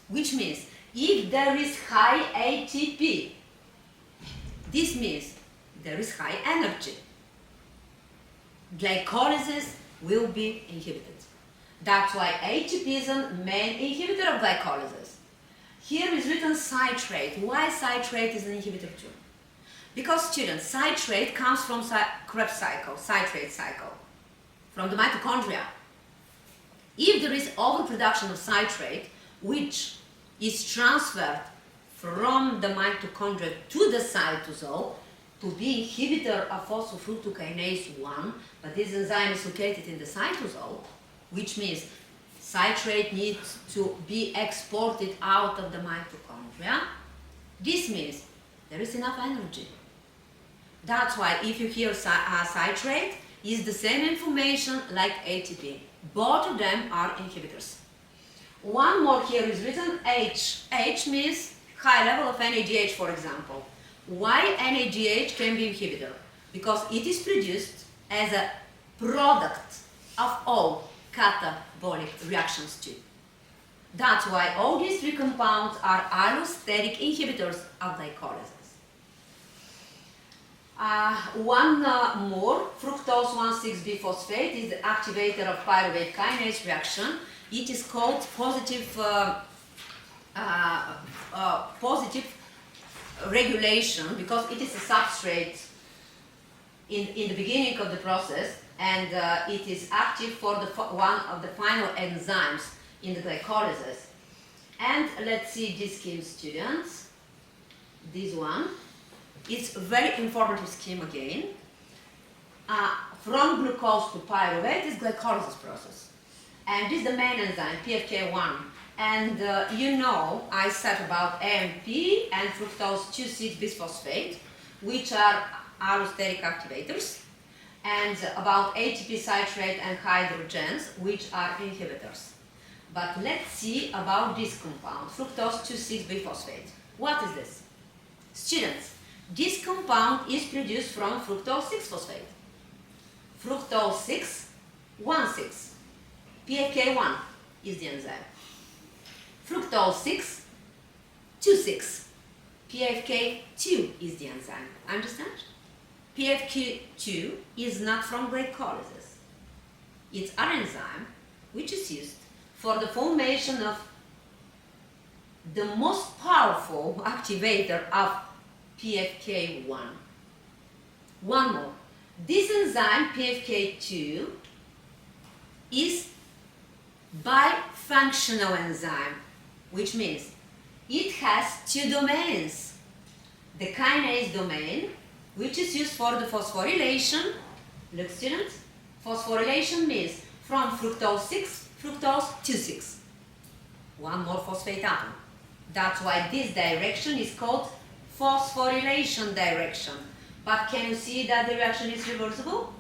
Which means, if there is high ATP, this means there is high energy. Glycolysis will be inhibited. That's why ATP is the main inhibitor of glycolysis. Here is written citrate. Why citrate is an inhibitor too? Because, students, citrate comes from Krebs cycle, citrate cycle, from the mitochondria. If there is overproduction of citrate, which is transferred from the mitochondria to the cytosol to be inhibitor of phosphofructokinase 1, but this enzyme is located in the cytosol, which means citrate needs to be exported out of the mitochondria. This means there is enough energy. That's why if you hear citrate, it's the same information like ATP. Both of them are inhibitors. One more here is written H. H means high level of NADH, for example. Why NADH can be inhibitor? Because it is produced as a product of all catabolic reactions too. That's why all these three compounds are allosteric inhibitors of glycolysis. One more, fructose 1,6-biphosphate is the activator of pyruvate kinase reaction, It is called positive regulation because it is a substrate in the beginning of the process, and it is active for one of the final enzymes in the glycolysis. And let's see this scheme, students. This one. It's a very informative scheme again. From glucose to pyruvate is glycolysis process. And this is the main enzyme, PFK1. And you know, I said about AMP and fructose 2,6-bisphosphate, which are allosteric activators, and about ATP citrate and hydrogens, which are inhibitors. But let's see about this compound, fructose 2,6-biphosphate. What is this? Students, this compound is produced from fructose 6-phosphate. Fructose 6,1,6. PFK1 is the enzyme. Fructose 6,2,6. PFK2 is the enzyme. Understand? PFK2 is not from glycolysis. It's an enzyme which is used for the formation of the most powerful activator of PFK1. One more. This enzyme, PFK2, is bifunctional enzyme, which means it has two domains. The kinase domain, which is used for the phosphorylation. Look, students, phosphorylation means from fructose 6, fructose 2,6. One more phosphate atom. That's why this direction is called phosphorylation direction. But can you see that the reaction is reversible?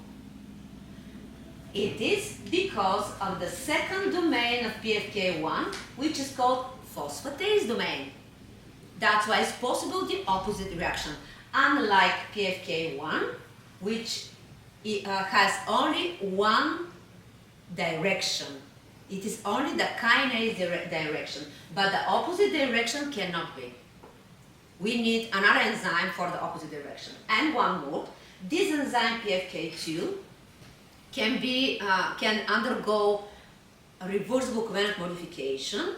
It is because of the second domain of PFK1, which is called phosphatase domain. That's why it's possible the opposite reaction. Unlike PFK1, which has only one direction. It is only the kinase direction, but the opposite direction cannot be. We need another enzyme for the opposite direction. And one more, this enzyme PFK2 can undergo a reversible covalent modification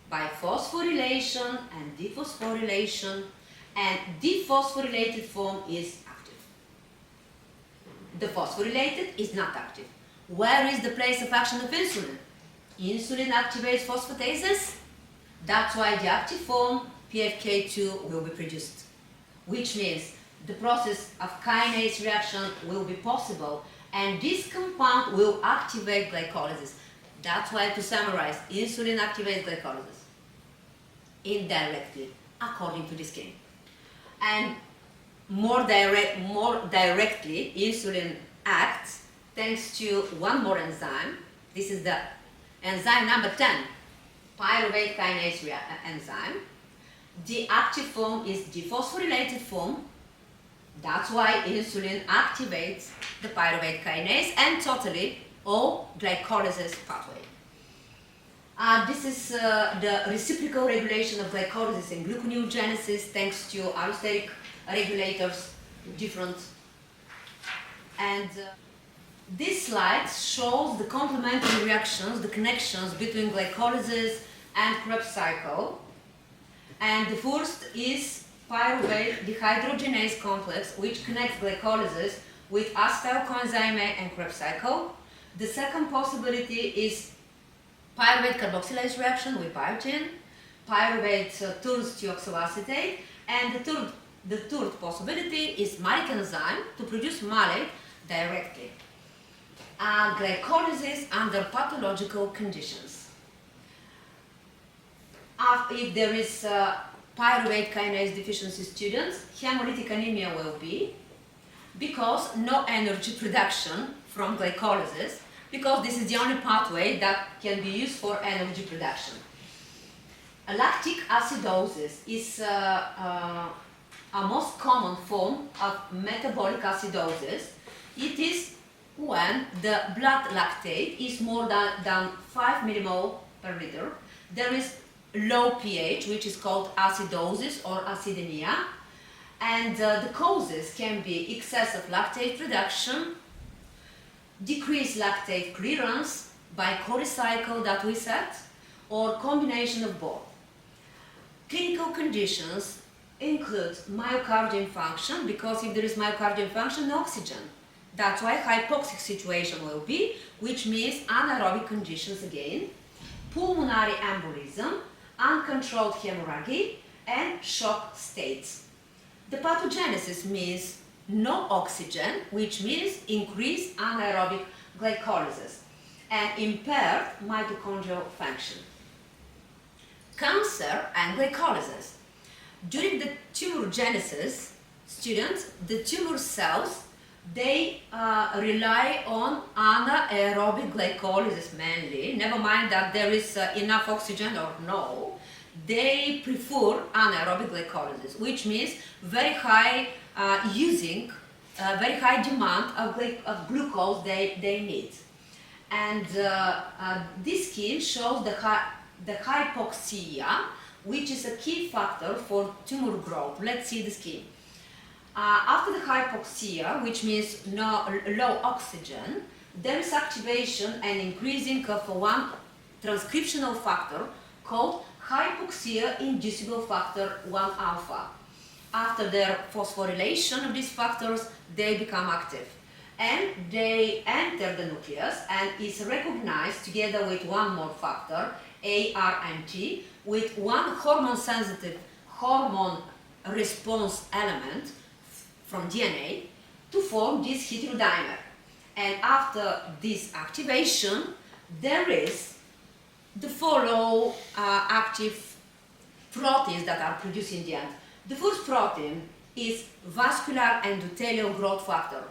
by phosphorylation and dephosphorylation, and dephosphorylated form is active. The phosphorylated is not active. Where is the place of action of insulin? Insulin activates phosphatases. That's why the active form PFK2 will be produced, which means the process of kinase reaction will be possible, and this compound will activate glycolysis. That's why, to summarize, insulin activates glycolysis indirectly, according to this scheme. And more directly, insulin acts thanks to one more enzyme. This is the enzyme number 10, pyruvate kinase enzyme. The active form is dephosphorylated form. That's why insulin activates the pyruvate kinase and totally all glycolysis pathway. This is the reciprocal regulation of glycolysis and gluconeogenesis thanks to allosteric regulators, different. And this slide shows the complementary reactions, the connections between glycolysis and Krebs cycle. And the first is pyruvate dehydrogenase complex, which connects glycolysis with acetyl coenzyme A and Krebs cycle. The second possibility is pyruvate carboxylase reaction with biotin. Pyruvate turns to oxaloacetate. And the third possibility is malate enzyme to produce malate directly. Glycolysis under pathological conditions. If there is pyruvate kinase deficiency, students, hemolytic anemia will be, because no energy production from glycolysis, because this is the only pathway that can be used for energy production. Lactic acidosis is a most common form of metabolic acidosis. It is when the blood lactate is more than 5 millimole per liter. There is low pH, which is called acidosis or acidemia, and the causes can be excessive lactate production, decreased lactate clearance, by Cori cycle that we set, or combination of both. Clinical conditions include myocardial infarction, because if there is myocardial infarction, no oxygen. That's why hypoxic situation will be, which means anaerobic conditions again, pulmonary embolism, uncontrolled hemorrhage, and shock states. The pathogenesis means no oxygen, which means increased anaerobic glycolysis and impaired mitochondrial function. Cancer and glycolysis. During the tumorigenesis, students, the tumor cells, they rely on anaerobic glycolysis mainly. Never mind that there is enough oxygen or no. They prefer anaerobic glycolysis, which means very high very high demand of glucose they need. And this scheme shows the hypoxia, which is a key factor for tumor growth. Let's see the scheme. After the hypoxia, which means low oxygen, there is activation and increasing of one transcriptional factor called hypoxia-inducible factor 1 alpha. After their phosphorylation of these factors, they become active. And they enter the nucleus and is recognized together with one more factor, ARNT, with one hormone-sensitive hormone response element from DNA to form this heterodimer. And after this activation, there is the follow active proteins that are produced in the end. The first protein is vascular endothelial growth factor,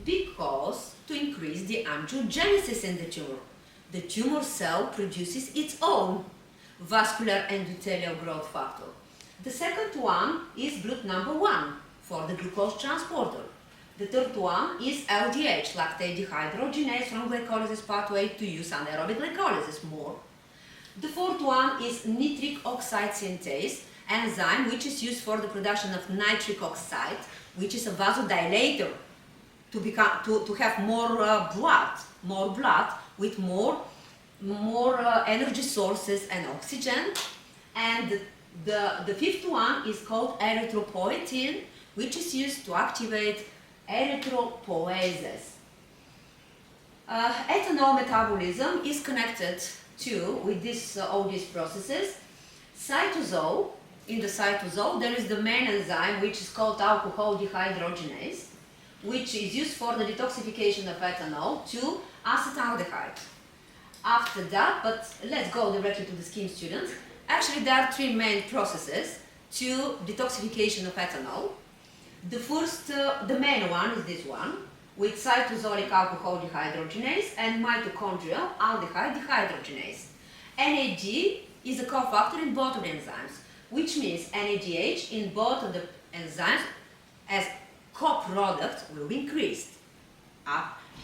because to increase the angiogenesis in the tumor. The tumor cell produces its own vascular endothelial growth factor. The second one is GLUT1 for the glucose transporter. The third one is LDH, lactate dehydrogenase from glycolysis pathway to use anaerobic glycolysis more. The fourth one is nitric oxide synthase enzyme, which is used for the production of nitric oxide, which is a vasodilator to have more blood with more energy sources and oxygen. And the fifth one is called erythropoietin, which is used to activate erythropoiesis. Ethanol metabolism is connected with all these processes. Cytosol, in the cytosol there is the main enzyme, which is called alcohol dehydrogenase, which is used for the detoxification of ethanol to acetaldehyde. After that, but let's go directly to the scheme, students. Actually, there are three main processes to detoxification of ethanol. The first, the main one is this one, with cytosolic alcohol dehydrogenase and mitochondrial aldehyde dehydrogenase. NAD is a cofactor in both of the enzymes, which means NADH in both of the enzymes as co-product will be increased.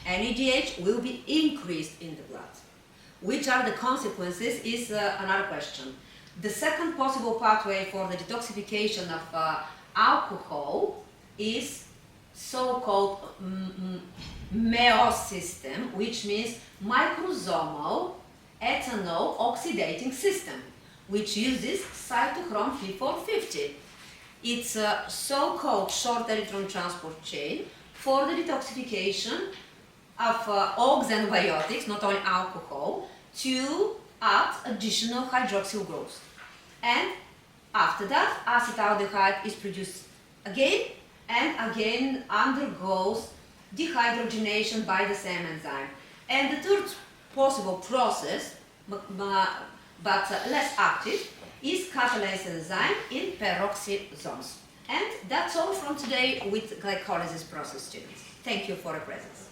NADH will be increased in the blood. Which are the consequences is another question. The second possible pathway for the detoxification of alcohol is so-called MEOS system, which means microsomal ethanol oxidating system, which uses cytochrome P450. It's a so-called short electron transport chain for the detoxification of OGs and biotics, not only alcohol, to add additional hydroxyl groups. And after that, acetaldehyde is produced again and again undergoes dehydrogenation by the same enzyme. And the third possible process, but less active, is catalase enzyme in peroxisomes. And that's all from today with glycolysis process, students. Thank you for your presence.